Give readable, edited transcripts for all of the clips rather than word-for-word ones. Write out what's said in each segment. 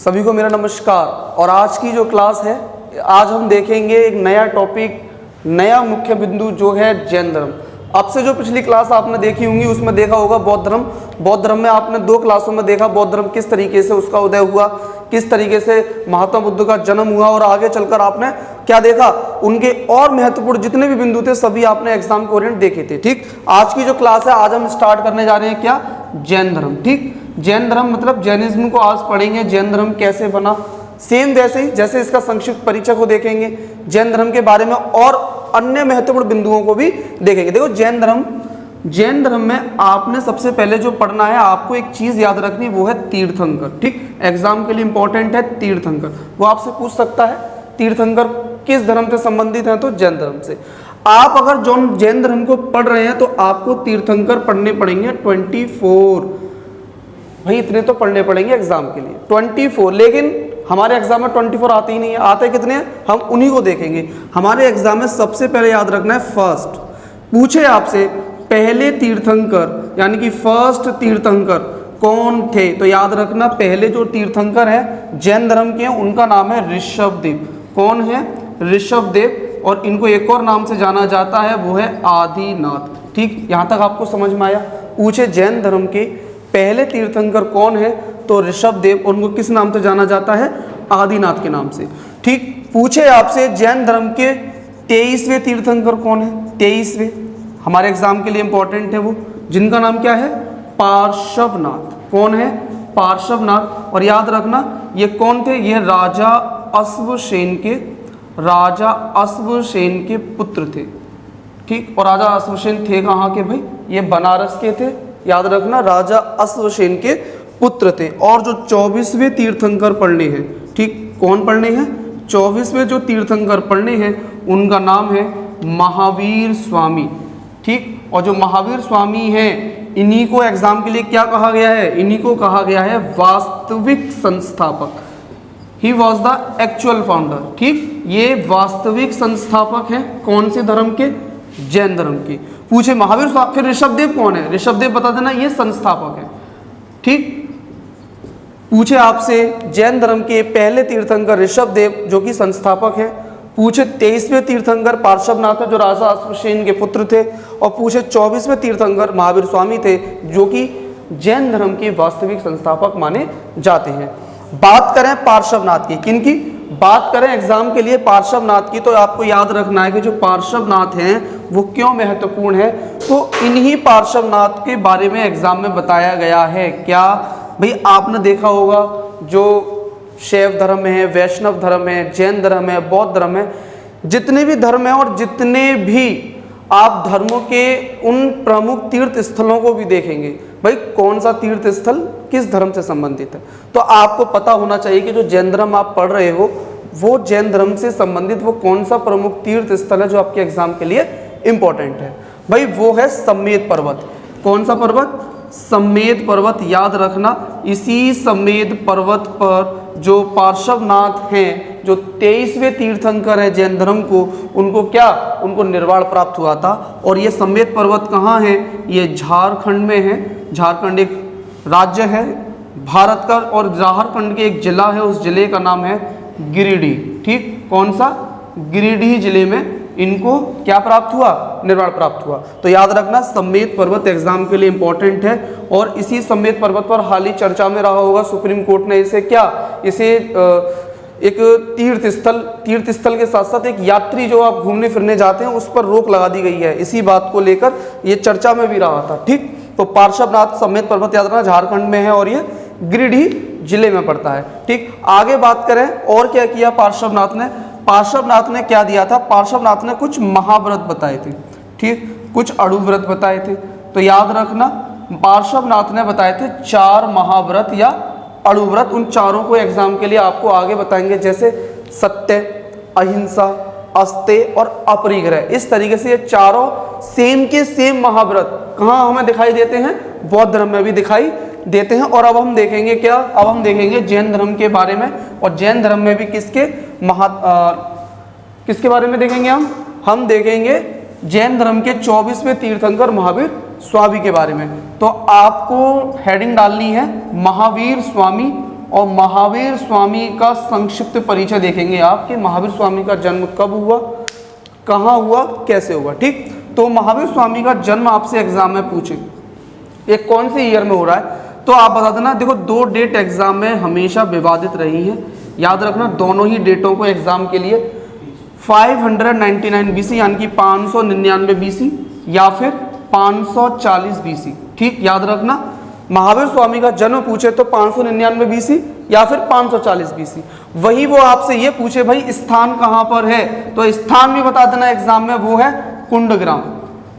सभी को मेरा नमस्कार। और आज की जो क्लास है, आज हम देखेंगे एक नया टॉपिक, नया मुख्य बिंदु जो है जैन धर्म। अब से जो पिछली क्लास आपने देखी होंगी उसमें देखा होगा बौद्ध धर्म। बौद्ध धर्म में आपने 2 क्लासों में देखा बौद्ध धर्म किस तरीके से उसका उदय हुआ, किस तरीके से महात्मा बुद्ध का जन्म हुआ, और आगे चलकर आपने क्या देखा, उनके और महत्वपूर्ण जितने भी बिंदु थे सभी आपने एग्जाम के ओरिएंट देखे थे। ठीक, आज की जो क्लास है, आज हम स्टार्ट करने जा रहे हैं क्या, जैन धर्म। ठीक, जैन धर्म मतलब जैनिज्म को आज पढ़ेंगे, जैन धर्म कैसे बना, सेम वैसे ही जैसे इसका संक्षिप्त परिचय को देखेंगे, जैन धर्म के बारे में और अन्य महत्वपूर्ण बिंदुओं को भी देखेंगे। देखो जैन धर्म में आपने सबसे पहले जो पढ़ना है, आपको एक चीज याद रखनी, वो है तीर्थंकर। ठीक, एग्जाम के लिए इंपॉर्टेंट है तीर्थंकर। वो आपसे पूछ सकता है तीर्थंकर किस धर्म से संबंधित है, तो जैन धर्म से। आप अगर जो जैन धर्म को पढ़ रहे हैं तो आपको तीर्थंकर पढ़ने पड़ेंगे 24। भाई इतने तो पढ़ने पड़ेंगे एग्जाम के लिए 24, लेकिन हमारे एग्जाम में 24 आते ही नहीं है। आते कितने हैं, हम उन्हीं को देखेंगे। हमारे एग्जाम में सबसे पहले याद रखना है फर्स्ट, पूछे आपसे पहले तीर्थंकर यानी कि फर्स्ट तीर्थंकर कौन थे, तो याद रखना पहले जो तीर्थंकर है जैन धर्म के हैं उनका नाम है ऋषभदेव। कौन है, ऋषभदेव। और इनको एक और नाम से जाना जाता है, वो है आदिनाथ। ठीक, यहां तक आपको समझ में आया। पूछे जैन धर्म के पहले तीर्थंकर कौन है, तो ऋषभदेव। उनको किस नाम से जाना जाता है, आदिनाथ के नाम से। ठीक, पूछे आपसे जैन धर्म के 23वें तीर्थंकर कौन है, 23वें, हमारे एग्जाम के लिए इंपॉर्टेंट है वो, जिनका नाम क्या है, पार्श्वनाथ। कौन है, पार्श्वनाथ। और याद रखना ये कौन थे, ये राजा अश्वसेन के पुत्र थे। ठीक, और राजा अश्वसेन थे कहाँ के भाई, ये बनारस के थे। याद रखना राजा अश्वसेन के पुत्र थे। और जो 24वें तीर्थंकर पढ़ने हैं, ठीक, कौन पढ़ने हैं, 24वें जो तीर्थंकर पढ़ने हैं उनका नाम है महावीर स्वामी। ठीक, और जो महावीर स्वामी हैं इन्हीं को एग्जाम के लिए क्या कहा गया है, इन्हीं को कहा गया है वास्तविक संस्थापक। He was the actual founder. ठीक, ये वास्तविक संस्थापक हैं कौन से धर्म के, जैन धर्म के। पूछे महावीर स्वामी, फिर ऋषभदेव कौन है, ऋषभदेव बता देना, ये संस्थापक है। ठीक, पूछे आपसे जैन धर्म के पहले तीर्थंकर ऋषभदेव जो कि संस्थापक है। पूछे 23वें तीर्थंकर पार्श्वनाथ जो राजा अश्वसेन के पुत्र थे। और पूछे 24वें तीर्थंकर महावीर स्वामी थे जो कि जैन धर्म के वास्तविक संस्थापक माने जाते हैं। बात करें पार्श्वनाथ की, किनकी बात करें एग्जाम के लिए, पार्श्वनाथ की, तो आपको याद रखना है कि जो पार्श्वनाथ हैं वो क्यों महत्वपूर्ण है, तो इन्हीं पार्श्वनाथ के बारे में एग्जाम में बताया गया है। क्या भाई, आपने देखा होगा जो शैव धर्म है, वैष्णव धर्म है, जैन धर्म है, बौद्ध धर्म है, जितने भी धर्म हैं और जितने भी आप धर्मों के उन प्रमुख तीर्थ स्थलों को भी देखेंगे, भाई कौन सा तीर्थ स्थल किस धर्म से संबंधित है, तो आपको पता होना चाहिए कि जो जैन धर्म आप पढ़ रहे हो वो जैन धर्म से संबंधित वो कौन सा प्रमुख तीर्थ स्थल है जो आपके एग्जाम के लिए इंपॉर्टेंट है। भाई वो है समेत पर्वत। कौन सा पर्वत, समेत पर्वत। याद रखना इसी समेत पर्वत पर जो पार्श्वनाथ हैं, जो 23वें तीर्थंकर है जैन धर्म को, उनको क्या, उनको निर्वाण प्राप्त हुआ था। और ये समेत पर्वत कहाँ है, ये झारखंड में है। झारखंड एक राज्य है भारत का, और झारखंड के एक जिला है, उस जिले का नाम है गिरिडीह। ठीक, कौन सा, गिरिडीह जिले में इनको क्या प्राप्त हुआ, निर्वाण प्राप्त हुआ। तो याद रखना समेत पर्वत एग्जाम के लिए इंपॉर्टेंट है। और इसी समेत पर्वत पर हाल ही चर्चा में रहा होगा, सुप्रीम कोर्ट ने इसे क्या, इसे एक तीर्थ स्थल के साथ साथ एक यात्री जो आप घूमने फिरने जाते हैं उस पर रोक लगा दी गई है। इसी बात को लेकर ये चर्चा में भी रहा था। ठीक, तो पार्श्वनाथ समेत पर्वत याद रखना झारखंड में है और ये गिरिडीह जिले में पड़ता है। ठीक, आगे बात करें और क्या किया पार्श्वनाथ ने, पार्श्वनाथ ने क्या दिया था, पार्श्वनाथ ने कुछ महाव्रत बताए थे। ठीक, कुछ अणु व्रत बताए थे। तो याद रखना पार्श्वनाथ ने बताए थे 4 महाव्रत या अणु व्रत। उन चारों को एग्जाम के लिए आपको आगे बताएंगे, जैसे सत्य, अहिंसा, अस्तेय और अपरिग्रह। इस तरीके से ये चारों सेम के सेम महाव्रत कहाँ हमें दिखाई देते हैं, बौद्ध धर्म में भी दिखाई देते हैं। और अब हम देखेंगे क्या, अब हम देखेंगे जैन धर्म के बारे में। और जैन धर्म में भी किसके बारे में देखेंगे हम देखेंगे जैन धर्म के 24वें तीर्थंकर महावीर स्वामी के बारे में। तो आपको हेडिंग डालनी है महावीर स्वामी, और महावीर स्वामी का संक्षिप्त परिचय देखेंगे आप कि महावीर स्वामी का जन्म कब हुआ, कहाँ हुआ, कैसे हुआ। ठीक, तो महावीर स्वामी का जन्म आपसे एग्जाम में पूछे ये कौन से ईयर में हो रहा है, तो आप बता देना। देखो, दो डेट एग्जाम में हमेशा विवादित रही हैं, याद रखना दोनों ही डेटों को एग्जाम के लिए। 599 BC यानी कि 599 BC या फिर 540 BC। ठीक, याद रखना महावीर स्वामी का जन्म पूछे तो 599 BC या फिर 540 BC। वही वो आपसे ये पूछे भाई स्थान कहाँ पर है, तो स्थान भी बता देना एग्जाम में, वो है कुंडग्राम।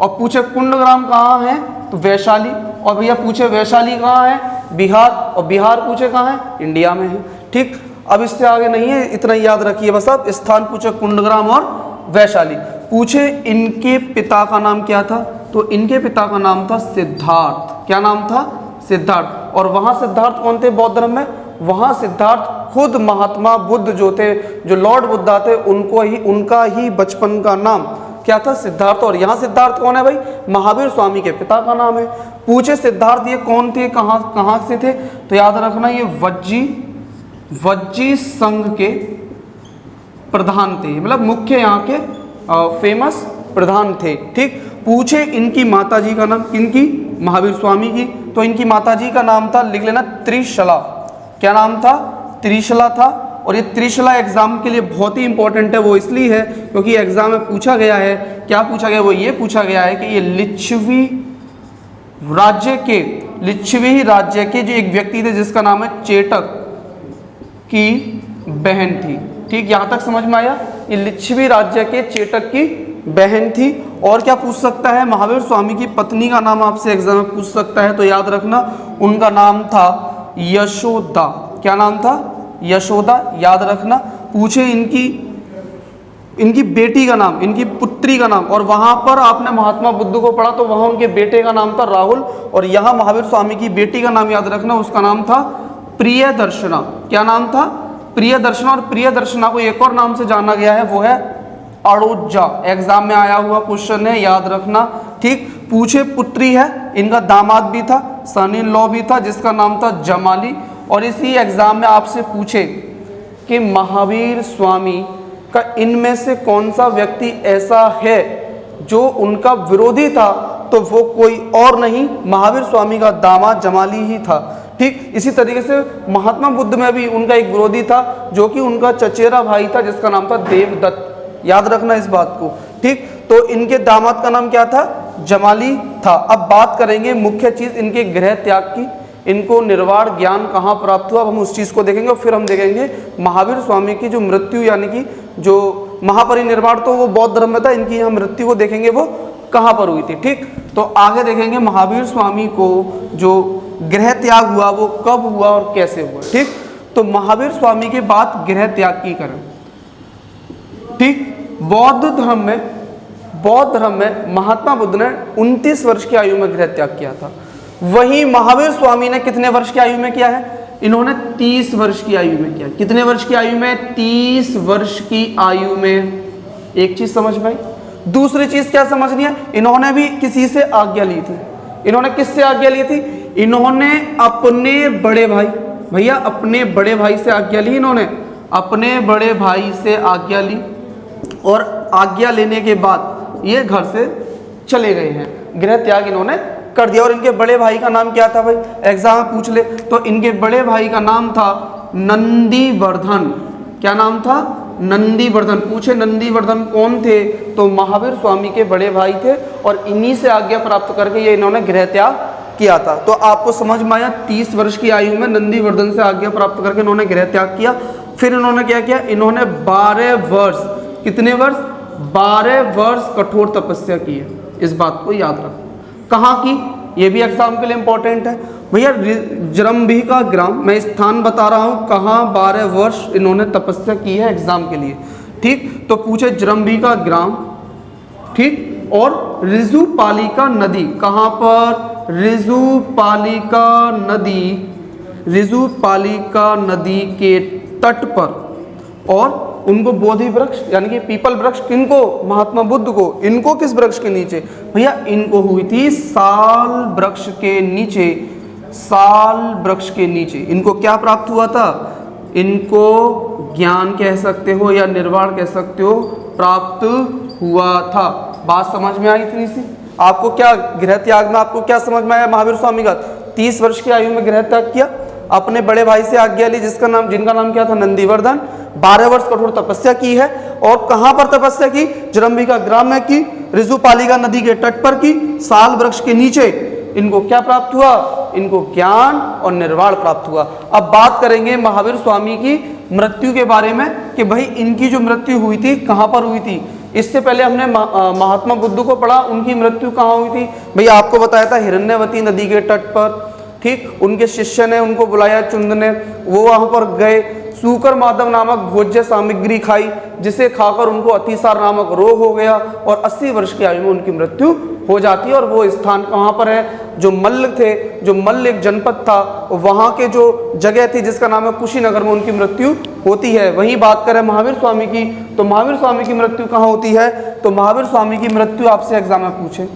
और पूछे कुंडग्राम कहाँ है, तो वैशाली। और भैया पूछे वैशाली कहाँ है, बिहार। और बिहार पूछे कहाँ है, इंडिया में है। ठीक, अब इससे आगे नहीं है, इतना याद रखिए बस। अब स्थान पूछे कुंडग्राम और वैशाली। पूछे इनके पिता का नाम क्या था, तो इनके पिता का नाम था सिद्धार्थ। क्या नाम था, सिद्धार्थ। और वहां सिद्धार्थ कौन थे बौद्ध धर्म में, वहां सिद्धार्थ खुद महात्मा बुद्ध जो थे, जो लॉर्ड बुद्धा थे, उनका ही बचपन का नाम क्या था, सिद्धार्थ। और यहाँ सिद्धार्थ कौन है भाई, महावीर स्वामी के पिता का नाम है। पूछे सिद्धार्थ ये कौन थे, कहाँ से थे, तो याद रखना ये वज्जी संघ के प्रधान थे, मतलब मुख्य यहाँ के फेमस प्रधान थे। ठीक, पूछे इनकी माताजी का नाम, इनकी महावीर स्वामी की, तो इनकी माताजी का नाम था, लिख लेना त्रिशला। क्या नाम था, त्रिशला था। और ये त्रिशला एग्जाम के लिए बहुत ही इंपॉर्टेंट है, वो इसलिए है क्योंकि एग्जाम में पूछा गया है, क्या पूछा गया, वो ये पूछा गया है कि ये लिच्छवी राज्य के जो एक व्यक्ति थे जिसका नाम है चेटक की बहन थी। ठीक, यहाँ तक समझ में आया, ये लिच्छवी राज्य के चेटक की बहन थी। और क्या पूछ सकता है, महावीर स्वामी की पत्नी का नाम आपसे एग्जाम में पूछ सकता है, तो याद रखना उनका नाम था यशोदा। क्या नाम था, यशोदा, याद रखना। पूछे इनकी बेटी का नाम, इनकी पुत्री का नाम, और वहां पर आपने महात्मा बुद्ध को पढ़ा तो वहां उनके बेटे का नाम था राहुल, और यहाँ महावीर स्वामी की बेटी का नाम याद रखना, उसका नाम था प्रियदर्शना। क्या नाम था, प्रियदर्शना। और प्रियदर्शना को एक और नाम से जाना गया है, वो है अड़ोजा। एग्जाम में आया हुआ क्वेश्चन है, याद रखना। ठीक, पूछे पुत्री है, इनका दामाद भी था, सन इन लॉ भी था, जिसका नाम था जमाली। और इसी एग्जाम में आपसे पूछे कि महावीर स्वामी का इनमें से कौन सा व्यक्ति ऐसा है जो उनका विरोधी था, तो वो कोई और नहीं, महावीर स्वामी का दामाद जमाली ही था। ठीक, इसी तरीके से महात्मा बुद्ध में भी उनका एक विरोधी था जो कि उनका चचेरा भाई था, जिसका नाम था देवदत्त। याद रखना इस बात को। ठीक, तो इनके दामाद का नाम क्या था, जमाली था। अब बात करेंगे मुख्य चीज इनके गृह त्याग की, इनको निर्वाण ज्ञान कहाँ प्राप्त हुआ, अब हम उस चीज को देखेंगे। और फिर हम देखेंगे महावीर स्वामी की जो मृत्यु, यानी कि जो महापरिनिर्वाण तो वो बौद्ध धर्म में था, इनकी यहाँ मृत्यु को देखेंगे वो कहाँ पर हुई थी। ठीक, तो आगे देखेंगे महावीर स्वामी को जो गृह त्याग हुआ वो कब हुआ और कैसे हुआ। ठीक, तो महावीर स्वामी के बाद गृह त्याग की करें। ठीक, बौद्ध धर्म में महात्मा बुद्ध ने 29 वर्ष की आयु में गृह त्याग किया था। वहीं महावीर स्वामी ने कितने वर्ष की आयु में किया है, इन्होंने 30 वर्ष की आयु में किया। कितने वर्ष की आयु में, 30 वर्ष की आयु में। एक चीज समझ में आई। दूसरी चीज क्या समझनी है, इन्होंने भी किसी से आज्ञा ली थी। इन्होंने किससे आज्ञा ली थी, इन्होंने अपने बड़े भाई, भैया अपने बड़े भाई से आज्ञा ली। इन्होंने अपने बड़े भाई से आज्ञा ली, और आज्ञा लेने के बाद ये घर से चले गए हैं, गृह त्याग इन्होंने कर दिया। और इनके बड़े भाई का नाम क्या था भाई, एग्जाम में पूछ ले, तो इनके बड़े भाई का नाम था नंदीवर्धन। क्या नाम था, नंदीवर्धन। पूछे नंदीवर्धन कौन थे, तो महावीर स्वामी के बड़े भाई थे, और इन्हीं से आज्ञा प्राप्त करके ये इन्होंने गृह त्याग किया था। तो आपको समझ में आया, 30 वर्ष की आयु में नंदीवर्धन से आज्ञा प्राप्त करके इन्होंने गृह त्याग किया। फिर इन्होंने क्या किया, इन्होंने 12 वर्ष, कितने वर्ष, 12 वर्ष कठोर तपस्या की है। इस बात को याद रखो। कहाँ की, ये भी एग्जाम के लिए इंपॉर्टेंट है भैया। जरंभिका ग्राम, मैं स्थान बता रहा हूँ कहाँ 12 वर्ष इन्होंने तपस्या की है एग्जाम के लिए। ठीक, तो पूछे जरंभिका ग्राम, ठीक, और ऋजुपालिका नदी कहाँ पर, ऋजुपालिका नदी के तट पर, और उनको बोधि वृक्ष यानी कि पीपल वृक्ष, किनको? महात्मा बुद्ध को। इनको किस वृक्ष के नीचे? भैया इनको हुई थी साल वृक्ष के नीचे। साल वृक्ष के नीचे इनको क्या प्राप्त हुआ था? इनको ज्ञान कह सकते हो या निर्वाण कह सकते हो, प्राप्त हुआ था। बात समझ में आई इतनी सी? आपको क्या गृह त्याग में आपको क्या समझ में आया महावीर स्वामी का? 30 वर्ष की आयु में गृह त्याग किया, अपने बड़े भाई से आज्ञा ली, जिनका नाम क्या था? नंदीवर्धन। 12 वर्ष कठोर तपस्या की है। और कहां पर तपस्या की? जरंबिका ग्राम में की, ऋजुपालिका नदी के तट पर की, साल वृक्ष के नीचे। इनको क्या प्राप्त हुआ? इनको ज्ञान और निर्वाण प्राप्त हुआ। अब बात करेंगे महावीर स्वामी की मृत्यु के बारे में कि भाई इनकी जो मृत्यु हुई थी कहां पर हुई थी। इससे पहले हमने महात्मा बुद्ध को पढ़ा, उनकी मृत्यु कहाँ हुई थी? भैया आपको बताया था हिरण्यवती नदी के तट पर। ठीक, उनके शिष्य ने उनको बुलाया, चुंद ने, वो वहां पर गए, सूकर माधव नामक भोज्य सामग्री खाई, जिसे खाकर उनको अतिसार नामक रोग हो गया और 80 वर्ष की आयु में उनकी मृत्यु हो जाती है। और वो स्थान कहाँ पर है? जो मल्ल थे, जो मल्ल एक जनपद था, वहाँ के जो जगह थी जिसका नाम है कुशीनगर, में उनकी मृत्यु होती है। वहीं बात करें महावीर स्वामी की, तो महावीर स्वामी की मृत्यु कहाँ होती है? तो महावीर स्वामी की मृत्यु आपसे एग्जाम में पूछे,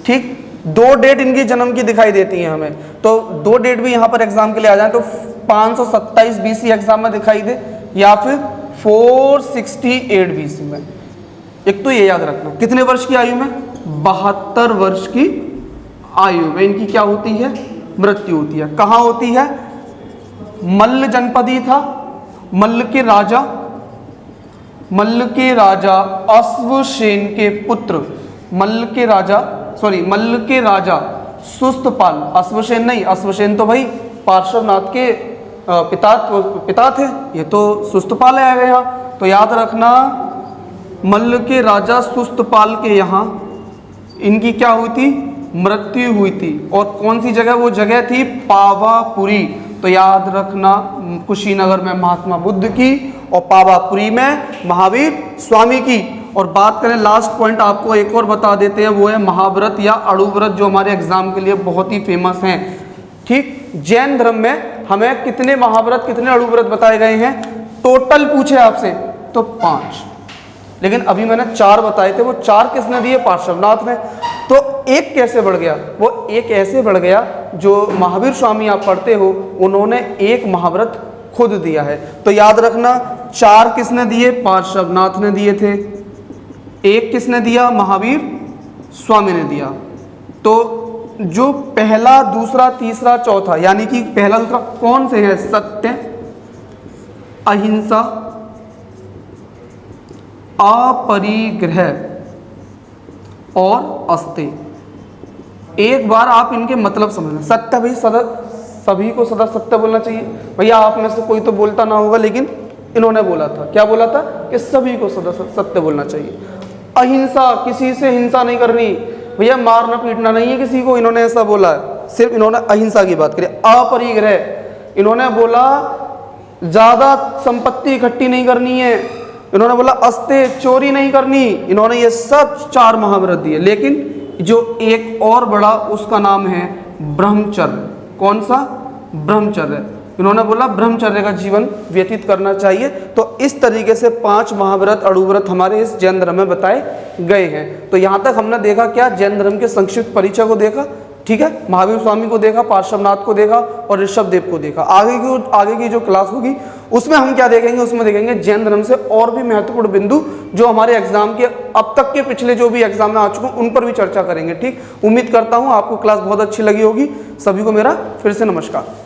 ठीक, 2 डेट इनकी जन्म की दिखाई देती है हमें, तो 2 डेट भी यहाँ पर एग्जाम के लिए आ जाए तो 527 BC एग्जाम में दिखाई दे या फिर 468 BC में। एक तो ये याद रखना, कितने वर्ष की आयु में? 72 वर्ष की आयु में इनकी क्या होती है? मृत्यु होती है। कहाँ होती है? मल्ल जनपदी था, मल्ल के राजा अश्वसेन के पुत्र, मल्ल के राजा सुस्तपाल, अश्वसेन नहीं, अश्वसेन तो भाई पार्श्वनाथ के पिता थे, ये तो सुस्तपाल आ गया। तो याद रखना मल्ल के राजा सुस्तपाल के यहाँ इनकी क्या हुई थी? मृत्यु हुई थी। और कौन सी जगह? वो जगह थी पावापुरी। तो याद रखना कुशीनगर में महात्मा बुद्ध की और पावापुरी में महावीर स्वामी की। और बात करें लास्ट पॉइंट आपको एक और बता देते हैं, वो है महाव्रत या अणुव्रत, जो हमारे एग्जाम के लिए बहुत ही फेमस हैं। ठीक, जैन धर्म में हमें कितने महाव्रत कितने अणुव्रत बताए गए हैं? टोटल पूछे आपसे तो 5, लेकिन अभी मैंने 4 बताए थे। वो 4 किसने दिए? पार्श्वनाथ ने। तो एक कैसे बढ़ गया? वो एक ऐसे बढ़ गया जो महावीर स्वामी आप पढ़ते हो, उन्होंने एक महाव्रत खुद दिया है। तो याद रखना 4 किसने दिए? पार्श्वनाथ ने दिए थे। 1 किसने दिया? महावीर स्वामी ने दिया। तो जो पहला, दूसरा, तीसरा, चौथा, यानी कि पहला दूसरा कौन से है? सत्य, अहिंसा, अपरिग्रह और अस्तेय। एक बार आप इनके मतलब समझना। सत्य भाई सभी को सदा सत्य बोलना चाहिए। भैया आप में से कोई तो बोलता ना होगा, लेकिन इन्होंने बोला था, क्या बोला था? कि सभी को सदा सत्य बोलना चाहिए। अहिंसा, किसी से हिंसा नहीं करनी, भैया मारना पीटना नहीं है किसी को, इन्होंने ऐसा बोला है। सिर्फ इन्होंने अहिंसा की बात करी। अपरिग्रह, इन्होंने बोला ज्यादा संपत्ति इकट्ठी नहीं करनी है। इन्होंने बोला अस्तेय, चोरी नहीं करनी। इन्होंने ये सब 4 महाव्रत दिए। लेकिन जो एक और बड़ा, उसका नाम है ब्रह्मचर्य। कौन सा? ब्रह्मचर्य। इन्होंने बोला ब्रह्मचर्य का जीवन व्यतीत करना चाहिए। तो इस तरीके से 5 महाव्रत अणुव्रत हमारे इस जैन धर्म में बताए गए हैं। तो यहाँ तक हमने देखा क्या? जैन धर्म के संक्षिप्त परिचय को देखा, ठीक है, महावीर स्वामी को देखा, पार्श्वनाथ को देखा और ऋषभ देव को देखा। आगे की जो क्लास होगी उसमें हम क्या देखेंगे? उसमें देखेंगे जैन धर्म से और भी महत्वपूर्ण बिंदु जो हमारे एग्जाम के अब तक के पिछले जो भी एग्जाम में आ चुके हैं उन पर भी चर्चा करेंगे। ठीक, उम्मीद करता हूँ आपको क्लास बहुत अच्छी लगी होगी। सभी को मेरा फिर से नमस्कार।